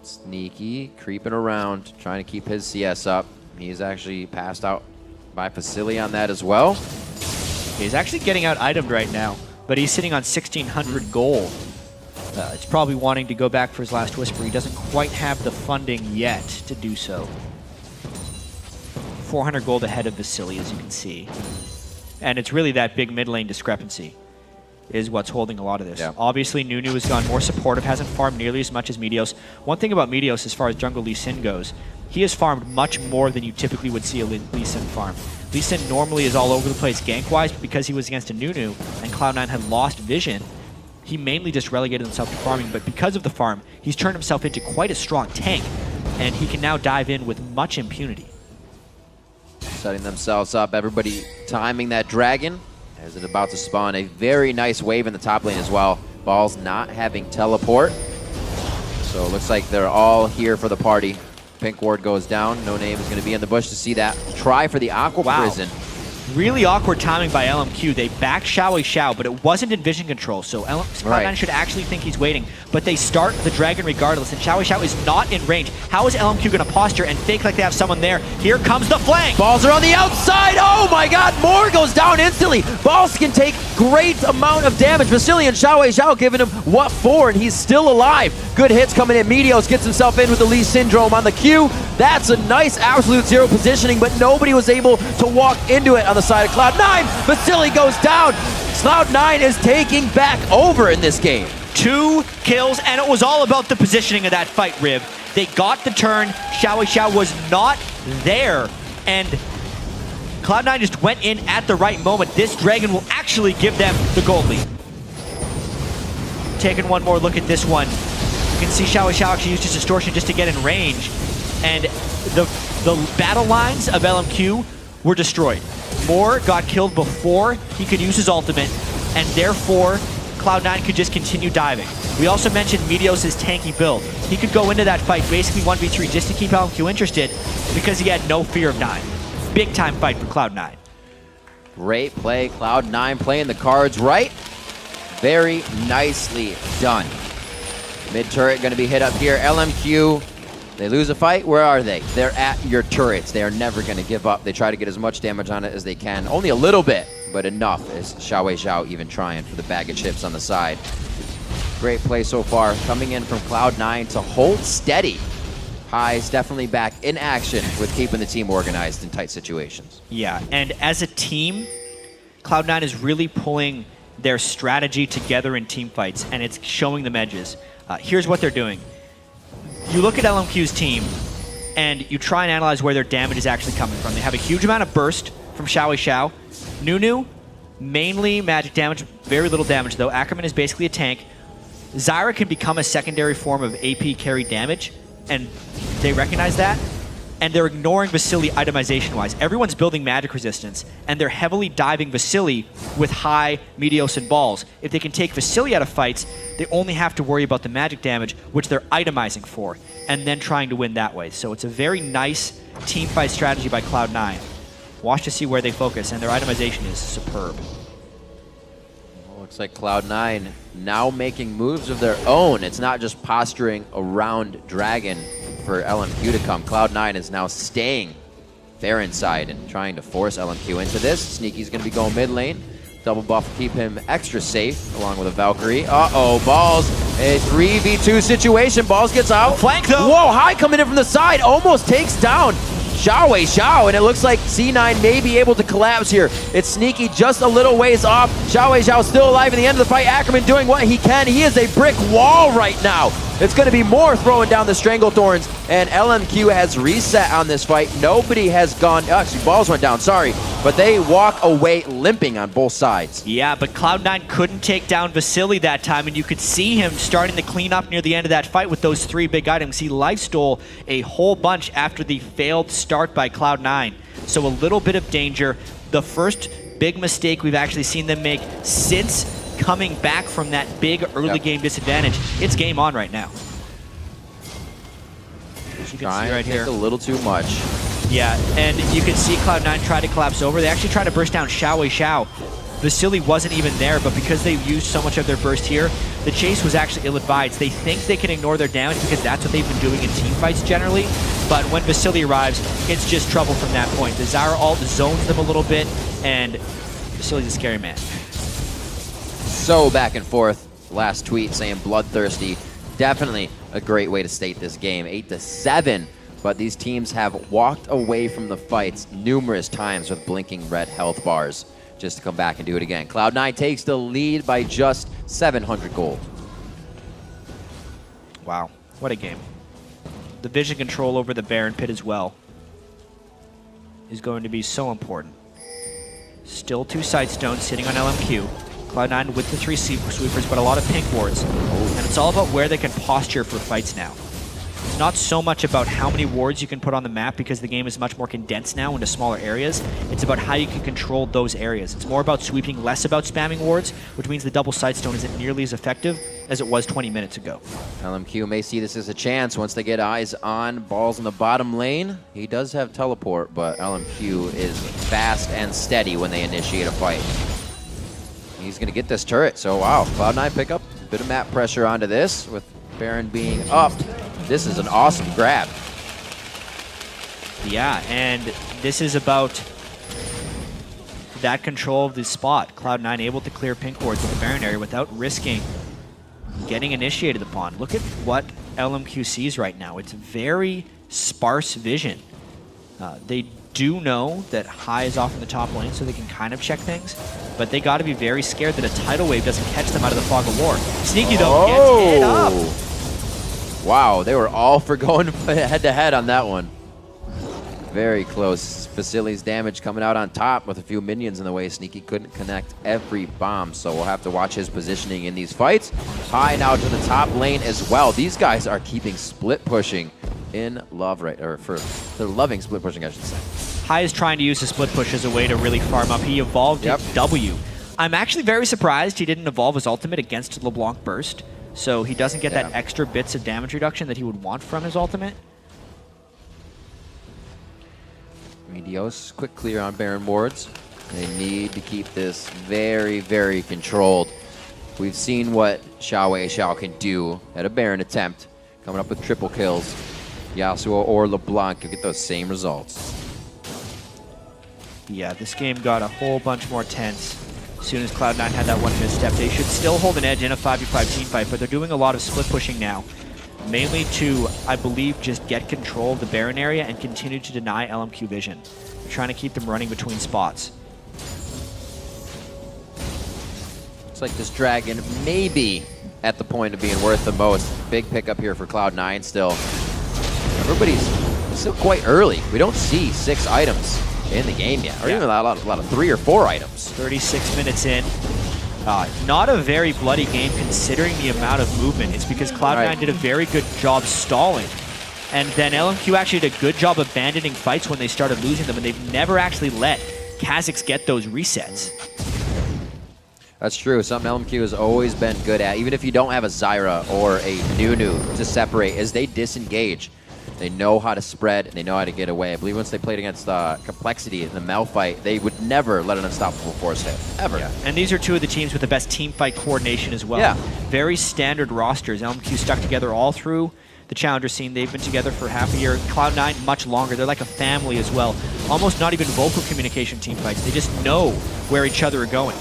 Sneaky creeping around, trying to keep his CS up. He's actually passed out by Vasily on that as well. He's actually getting out itemed right now, but he's sitting on 1,600 gold. It's probably wanting to go back for his last whisper. He doesn't quite have the funding yet to do so. 400 gold ahead of Vasily, as you can see. And it's really that big mid lane discrepancy is what's holding a lot of this. Yeah. Obviously, Nunu has gone more supportive, hasn't farmed nearly as much as Meteos. One thing about Meteos as far as jungle Lee Sin goes, he has farmed much more than you typically would see a Lee Sin farm. Lee Sin normally is all over the place gank-wise, but because he was against a Nunu and Cloud9 had lost vision, he mainly just relegated himself to farming, but because of the farm, he's turned himself into quite a strong tank, and he can now dive in with much impunity. Setting themselves up, everybody timing that dragon. As it about to spawn a very nice wave in the top lane as well. Balls not having teleport. So it looks like they're all here for the party. Pink ward goes down. No Name is going to be in the bush to see that. Try for the Aqua Prison. Really awkward timing by LMQ. They backed Xiao, but it wasn't in vision control, so Cloud9 should actually think he's waiting. But they start the Dragon regardless, and Xiao is not in range. How is LMQ going to posture and fake like they have someone there? Here comes the flank! Balls are on the outside! Oh my god, Moore goes down instantly! Balls can take great amount of damage. Vasily and Xiao giving him what for, and he's still alive. Good hits coming in. Meteos gets himself in with the Lee Syndrome on the Q. That's a nice absolute zero positioning, but nobody was able to walk into it on the side of Cloud9. Vasily goes down. Cloud9 is taking back over in this game. 2 kills, and it was all about the positioning of that fight, Rib. They got the turn. Xiao was not there, and Cloud9 just went in at the right moment. This Dragon will actually give them the gold lead. Taking one more look at this one. You can see Xiao actually used his distortion just to get in range, and the battle lines of LMQ were destroyed. Moore got killed before he could use his ultimate, and therefore Cloud9 could just continue diving. We also mentioned Meteos' tanky build. He could go into that fight basically 1v3 just to keep LMQ interested because he had no fear of 9. Big time fight for Cloud9. Great play, Cloud9 playing the cards right. Very nicely done. Mid turret going to be hit up here. LMQ, they lose a fight. Where are they? They're at your turrets. They are never going to give up. They try to get as much damage on it as they can. Only a little bit, but enough as Xiao even trying for the bag of chips on the side. Great play so far. Coming in from Cloud9 to hold steady. High's definitely back in action with keeping the team organized in tight situations. Yeah, and as a team, Cloud9 is really pulling their strategy together in team fights, and it's showing them edges. Here's what they're doing. You look at LMQ's team, and you try and analyze where their damage is actually coming from. They have a huge amount of burst from Xiao. Nunu, mainly magic damage, very little damage though. Ackerman is basically a tank. Zyra can become a secondary form of AP carry damage, and they recognize that, and they're ignoring Vasily itemization-wise. Everyone's building magic resistance, and they're heavily diving Vasily with high Meteos and balls. If they can take Vasily out of fights, they only have to worry about the magic damage, which they're itemizing for, and then trying to win that way. So it's a very nice team fight strategy by Cloud9. Watch to see where they focus, and their itemization is superb. Looks like Cloud9 now making moves of their own. It's not just posturing around Dragon for LMQ to come. Cloud9 is now staying there inside and trying to force LMQ into this. Sneaky's going to be going mid lane. Double buff keep him extra safe along with a Valkyrie. Uh-oh, Balls. A 3v2 situation. Balls gets out. Flank though. Whoa, High coming in from the side. Almost takes down Xiao, and it looks like C9 may be able to collapse here. It's Sneaky just a little ways off. Xiao still alive in the end of the fight. Ackerman doing what he can. He is a brick wall right now. It's going to be more throwing down the Stranglethorns, and LMQ has reset on this fight. Nobody has gone, actually Balls went down, sorry, but they walk away limping on both sides. Yeah, but Cloud9 couldn't take down Vasily that time, and you could see him starting to clean up near the end of that fight with those 3 big items. He life stole a whole bunch after the failed start by Cloud9. So a little bit of danger. The first big mistake we've actually seen them make since coming back from that big early game disadvantage. It's game on right now. As you can see right here. A little too much. Yeah, and you can see Cloud9 try to collapse over. They actually try to burst down Xiao. Vasily wasn't even there, but because they used so much of their burst here, the chase was actually ill-advised. They think they can ignore their damage because that's what they've been doing in team fights generally, but when Vasily arrives, it's just trouble from that point. The Zyra ult zones them a little bit, and Vasily's a scary man. So back and forth. Last tweet saying bloodthirsty. Definitely a great way to state this game. 8-7, but these teams have walked away from the fights numerous times with blinking red health bars just to come back and do it again. Cloud9 takes the lead by just 700 gold. Wow, what a game. The vision control over the Baron pit as well is going to be so important. Still 2 side stones sitting on LMQ. Cloud9 with the 3 sweepers, but a lot of pink wards. And it's all about where they can posture for fights now. it's not so much about how many wards you can put on the map because the game is much more condensed now into smaller areas. It's about how you can control those areas. It's more about sweeping, less about spamming wards, which means the double sightstone isn't nearly as effective as it was 20 minutes ago. LMQ may see this as a chance once they get eyes on balls in the bottom lane. He does have teleport, but LMQ is fast and steady when they initiate a fight. He's going to get this turret, so wow, Cloud9 pick up a bit of map pressure onto this with Baron being up. This is an awesome grab. Yeah, and this is about that control of the spot. Cloud9 able to clear pink wards with the Baron area without risking getting initiated upon. Look at what LMQ sees right now. It's very sparse vision. They do know that High is off in the top lane, so they can kind of check things, but they got to be very scared that a tidal wave doesn't catch them out of the fog of war. Sneaky, though, gets hit up. Wow, they were all for going head-to-head on that one. Very close. Facility's damage coming out on top with a few minions in the way. Sneaky couldn't connect every bomb, so we'll have to watch his positioning in these fights. High now to the top lane as well. These guys are keeping split pushing in love, right? Or they're loving split pushing, I should say. High is trying to use the split push as a way to really farm up. He evolved his W. I'm actually very surprised he didn't evolve his ultimate against LeBlanc Burst, so he doesn't get that extra bits of damage reduction that he would want from his ultimate. Meteos, quick clear on Baron wards. They need to keep this very, very controlled. We've seen what Xiao can do at a Baron attempt, coming up with triple kills. Yasuo or LeBlanc could get those same results. Yeah, this game got a whole bunch more tense as soon as Cloud9 had that one misstep. They should still hold an edge in a 5v5 team fight, but they're doing a lot of split pushing now, mainly to, I believe, just get control of the Baron area and continue to deny LMQ vision. They're trying to keep them running between spots. Looks like this dragon may be at the point of being worth the most. Big pickup here for Cloud9 still. Everybody's still quite early. We don't see 6 items in the game yet, or even a lot of 3 or 4 items. 36 minutes in. Not a very bloody game considering the amount of movement. It's because Cloud9 did a very good job stalling. And then LMQ actually did a good job abandoning fights when they started losing them, and they've never actually let Kha'Zix get those resets. That's true. Something LMQ has always been good at, even if you don't have a Zyra or a Nunu to separate, is they disengage. They know how to spread, and they know how to get away. I believe once they played against Complexity in the Mel fight, they would never let an unstoppable force hit, ever. Yeah. And these are two of the teams with the best team fight coordination as well. Yeah. Very standard rosters. LMQ stuck together all through the Challenger scene. They've been together for half a year. Cloud9 much longer. They're like a family as well. Almost not even vocal communication team fights. They just know where each other are going.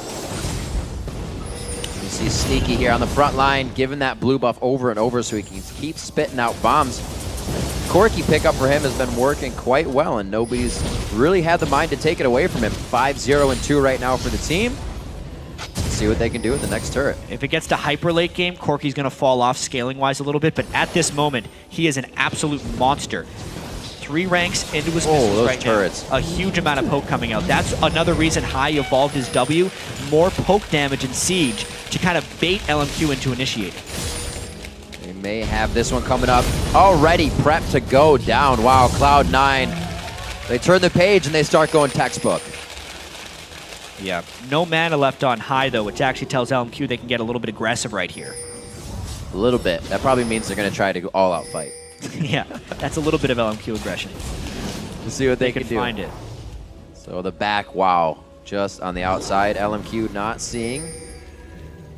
You see Sneaky here on the front line, giving that blue buff over and over so he can keep spitting out bombs. Corki pickup for him has been working quite well, and nobody's really had the mind to take it away from him. 5-0-2 right now for the team. Let's see what they can do with the next turret. If it gets to hyper late game, Corki's going to fall off scaling-wise a little bit, but at this moment, he is an absolute monster. 3 ranks into his missiles right turrets. now. A huge amount of poke coming out. That's another reason High evolved his W. More poke damage and siege to kind of bait LMQ into initiating. They may have this one coming up. Already prepped to go down. Wow, Cloud9. They turn the page and they start going textbook. Yeah. No mana left on High, though, which actually tells LMQ they can get a little bit aggressive right here. A little bit. That probably means they're going to try to go all-out fight. Yeah, that's a little bit of LMQ aggression. Let's see what they can do. Find it. So the back, wow. Just on the outside, LMQ not seeing.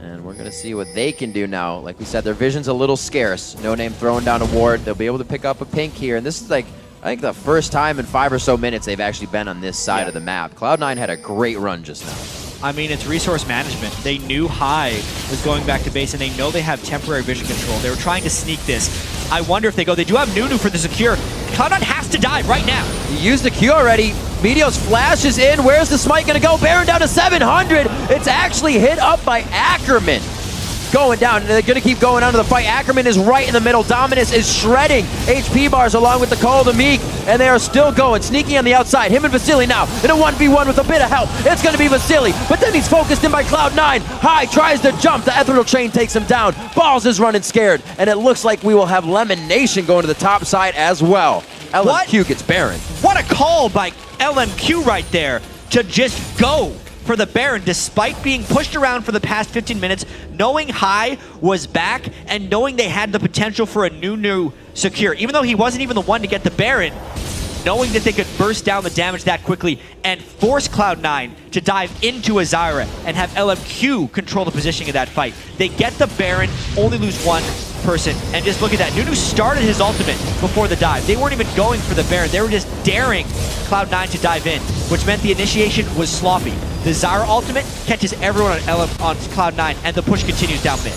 And we're going to see what they can do now. Like we said, their vision's a little scarce. No Name throwing down a ward. They'll be able to pick up a pink here. And this is like, I think the first time in 5 or so minutes they've actually been on this side of the map. Cloud9 had a great run just now. I mean, it's resource management. They knew High was going back to base, and they know they have temporary vision control. They were trying to sneak this. I wonder if they go. They do have Nunu for the secure. Cloud9 has to die right now. He used the Q already. Meteos flashes in. Where's the smite going to go? Baron down to 700. It's actually hit up by Ackerman. going down. They're going to keep going onto the fight. Ackerman is right in the middle. Dominus is shredding HP bars along with the Call to Meek, and they are still going. Sneaking on the outside. Him and Vasily now in a 1v1 with a bit of help. It's going to be Vasily, but then he's focused in by Cloud9. High tries to jump. The Ethereal Chain takes him down. Balls is running scared, and it looks like we will have Lemon Nation going to the top side as well. LMQ gets Baron. What a call by LMQ right there to just go for the Baron despite being pushed around for the past 15 minutes, knowing High was back and knowing they had the potential for a new secure. Even though he wasn't even the one to get the Baron, knowing that they could burst down the damage that quickly and force Cloud9 to dive into Azira and have LMQ control the positioning of that fight. They get the Baron, only lose one person, and just look at that. Nunu started his ultimate before the dive. They weren't even going for the Baron. They were just daring Cloud9 to dive in, which meant the initiation was sloppy. The Zyra ultimate catches everyone on Cloud9, and the push continues down mid.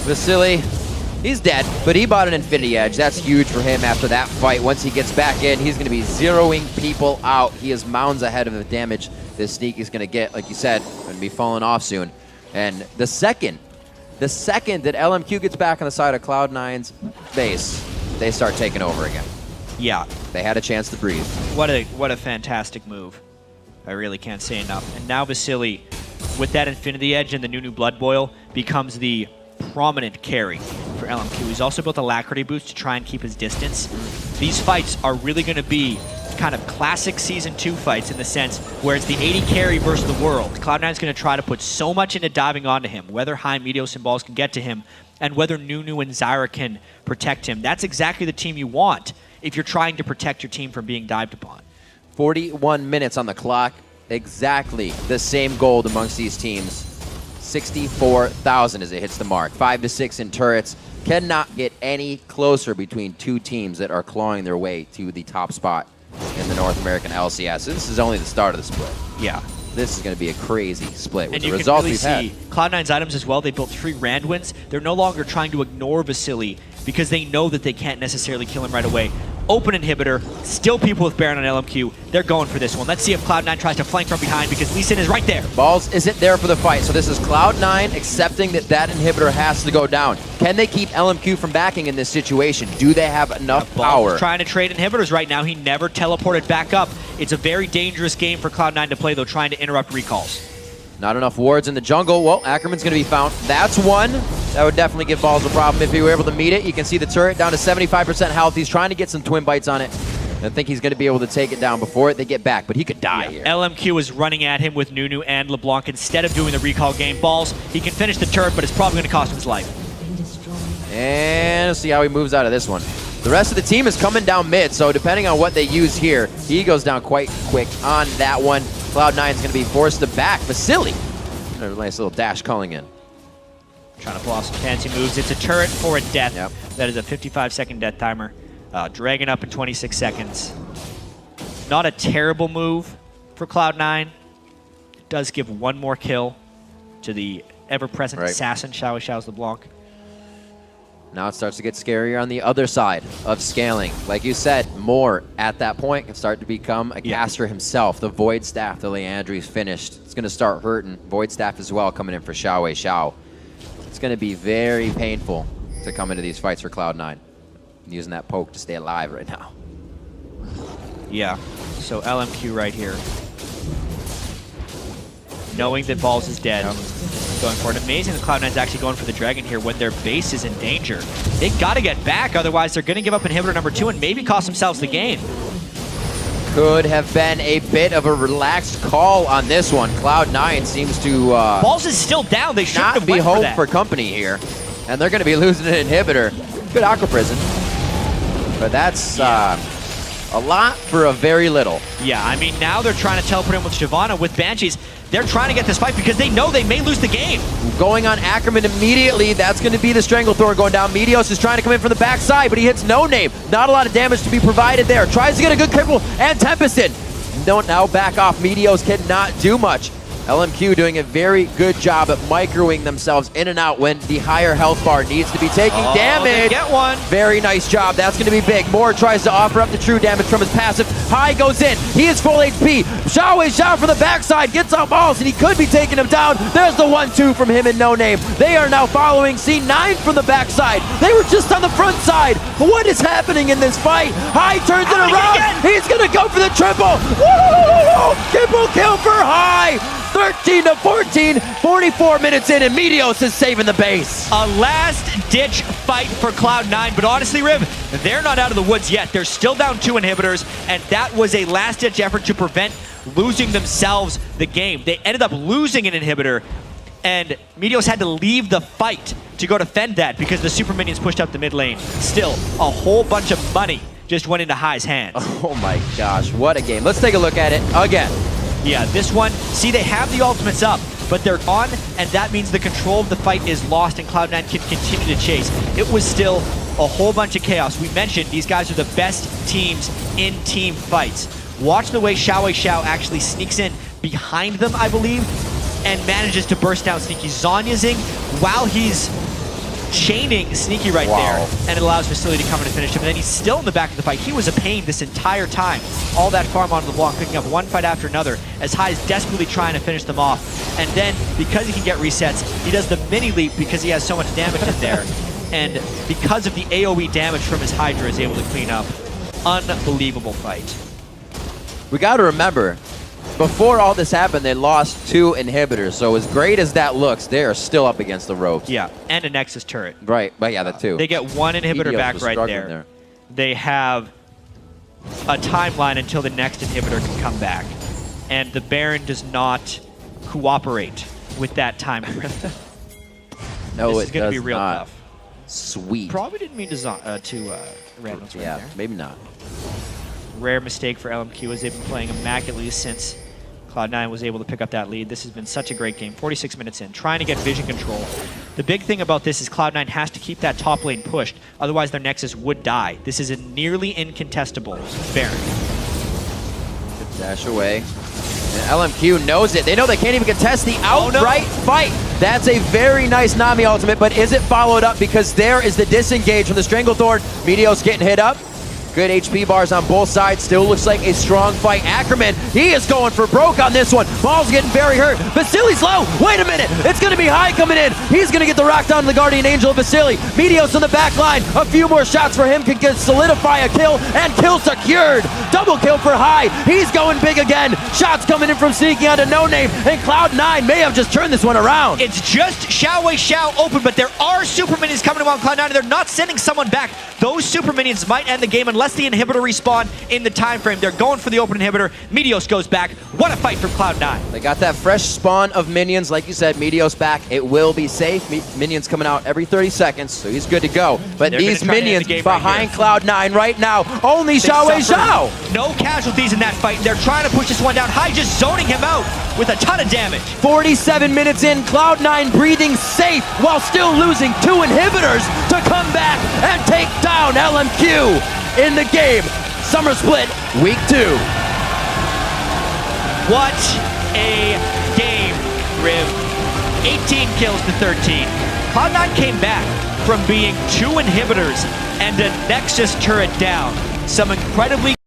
Vasily, he's dead, but he bought an Infinity Edge. That's huge for him after that fight. Once he gets back in, he's going to be zeroing people out. He is mounds ahead of the damage this Sneak is going to get. Like you said, going to be falling off soon. And the second that LMQ gets back on the side of Cloud9's base, they start taking over again. Yeah. They had a chance to breathe. What a fantastic move. I really can't say enough. And now Vasily, with that Infinity Edge and the Nunu Blood Boil, becomes the prominent carry for LMQ. He's also built a Alacrity boost to try and keep his distance. These fights are really going to be kind of classic Season 2 fights in the sense where it's the 80 carry versus the world. Cloud9's going to try to put so much into diving onto him, whether High, Meteos, and Balls can get to him, and whether Nunu and Zyra can protect him. That's exactly the team you want if you're trying to protect your team from being dived upon. 41 minutes on the clock. Exactly the same gold amongst these teams. 64,000 as it hits the mark. 5 to 6 in turrets. Cannot get any closer between two teams that are clawing their way to the top spot in the North American LCS. This is only the start of the split. Yeah. This is going to be a crazy split with and the you results can really we've see had. Cloud9's items as well. They built 3 Rand wins. They're no longer trying to ignore Vasily because they know that they can't necessarily kill him right away. Open inhibitor, still people with Baron on LMQ. They're going for this one. Let's see if Cloud9 tries to flank from behind because Lee Sin is right there. Balls isn't there for the fight, so this is Cloud9 accepting that inhibitor has to go down. Can they keep LMQ from backing in this situation? Do they have enough power? Balls trying to trade inhibitors right now. He never teleported back up. It's a very dangerous game for Cloud9 to play, though, trying to interrupt recalls. Not enough wards in the jungle. Well, Ackerman's going to be found. That's one. That would definitely give Balls a problem if he were able to meet it. You can see the turret down to 75% health. He's trying to get some twin bites on it. I think he's going to be able to take it down before they get back, but he could die here. LMQ is running at him with Nunu and LeBlanc instead of doing the recall game. Balls, he can finish the turret, but it's probably going to cost him his life. And let's see how he moves out of this one. The rest of the team is coming down mid, so depending on what they use here, he goes down quite quick on that one. Cloud9 is going to be forced to back. Vasily, a nice little dash calling in. Trying to pull off some fancy moves. It's a turret for a death. Yep. That is a 55-second death timer. Dragging up in 26 seconds. Not a terrible move for Cloud9. It does give one more kill to the ever-present assassin, Shao's LeBlanc. Now it starts to get scarier on the other side of scaling. Like you said, more at that point can start to become a caster himself. The Void Staff that Leandri's finished. It's going to start hurting. Void Staff as well coming in for Shao. It's going to be very painful to come into these fights for Cloud9. Using that poke to stay alive right now. Yeah, so LMQ right here. Knowing that Balls is dead. Going for it. Amazing that Cloud9's actually going for the Dragon here when their base is in danger. They got to get back, otherwise they're going to give up inhibitor number 2 and maybe cost themselves the game. Could have been a bit of a relaxed call on this one. Cloud9 seems to Balls is still down. They shouldn't have be went home for that. for company here. And they're going to be losing an inhibitor. Good Aqua Prison. But that's a lot for a very little. Yeah, I mean, now they're trying to teleport in with Shyvana, with Banshees. They're trying to get this fight because they know they may lose the game. Going on Ackerman immediately. That's going to be the Stranglethorn going down. Meteos is trying to come in from the backside, but he hits No Name. Not a lot of damage to be provided there. Tries to get a good cripple, and Tempest in. Don't now back off. Meteos cannot do much. LMQ doing a very good job at microing themselves in and out when the higher health bar needs to be taking damage. Get one. Very nice job. That's going to be big. Moore tries to offer up the true damage from his passive. High goes in. He is full HP. Xiaowei Xiao from the backside gets up balls, and he could be taking him down. There's the 1-2 from him and No Name. They are now following C9 from the backside. They were just on the front side. What is happening in this fight? High turns it around. He's going to go for the triple. Woo! Triple kill for High. 13-14, 44 minutes in, and Meteos is saving the base. A last-ditch fight for Cloud9, but honestly, Riv, they're not out of the woods yet. They're still down 2 inhibitors, and that was a last-ditch effort to prevent losing themselves the game. They ended up losing an inhibitor, and Meteos had to leave the fight to go defend that because the super minions pushed up the mid lane. Still, a whole bunch of money just went into High's hands. Oh my gosh, what a game. Let's take a look at it again. Yeah, this one, see, they have the ultimates up, but they're on, and that means the control of the fight is lost and Cloud9 can continue to chase. It was still a whole bunch of chaos. We mentioned these guys are the best teams in team fights. Watch the way Xiaowei Xiao actually sneaks in behind them, I believe, and manages to burst down Sneaky. Zhonyazing while he's chaining Sneaky right there, and it allows Vasily to come in and finish him. And then he's still in the back of the fight. He was a pain this entire time. All that farm onto the block, picking up one fight after another, as High is desperately trying to finish them off. And then, because he can get resets, he does the mini leap because he has so much damage in there. And because of the AoE damage from his Hydra, is able to clean up. Unbelievable fight. We got to remember, before all this happened, they lost 2 inhibitors. So as great as that looks, they are still up against the ropes. Yeah, and a Nexus turret. Right, but yeah, that too. They get 1 inhibitor Meteos back was right struggling there. They have a timeline until the next inhibitor can come back. And the Baron does not cooperate with that time. No, this is going to be real not. tough. Sweet. Probably didn't mean to randoms right Yeah, there. maybe not. Rare mistake for LMQ as they've been playing immaculately since Cloud9 was able to pick up that lead. This has been such a great game. 46 minutes in, trying to get vision control. The big thing about this is Cloud9 has to keep that top lane pushed, otherwise their Nexus would die. This is a nearly incontestable Baron. Good dash away. And LMQ knows it. They know they can't even contest the outright fight. That's a very nice Nami ultimate, but is it followed up? Because there is the disengage from the Stranglethorn. Meteos getting hit up. Good HP bars on both sides. Still looks like a strong fight. Ackerman, he is going for broke on this one. Ball's getting very hurt. Vasily's low. Wait a minute. It's going to be High coming in. He's going to get the rock down to the Guardian Angel of Vasily. Meteos on the back line. A few more shots for him can solidify a kill, and kill secured. Double kill for High. He's going big again. Shots coming in from Sneaky onto No Name, and Cloud9 may have just turned this one around. It's just Xiaowei Xiao open, but there are super minions coming to on Cloud9, and they're not sending someone back. Those super minions might end the game unless the inhibitor respawn in the time frame. They're going for the open inhibitor. Meteos goes back. What a fight from Cloud9. They got that fresh spawn of minions. Like you said, Meteos back. It will be safe. Minions coming out every 30 seconds, so he's good to go. But they're these minions behind Cloud9 right now, only Xiaowei Xiao. No casualties in that fight. They're trying to push this one down. High just zoning him out with a ton of damage. 47 minutes in, Cloud9 breathing safe while still losing 2 inhibitors to come back and take down LMQ in the game. Summer Split, Week 2. What a game, Riv. 18 kills to 13. Cloud9 came back from being 2 inhibitors and a Nexus turret down. Some incredibly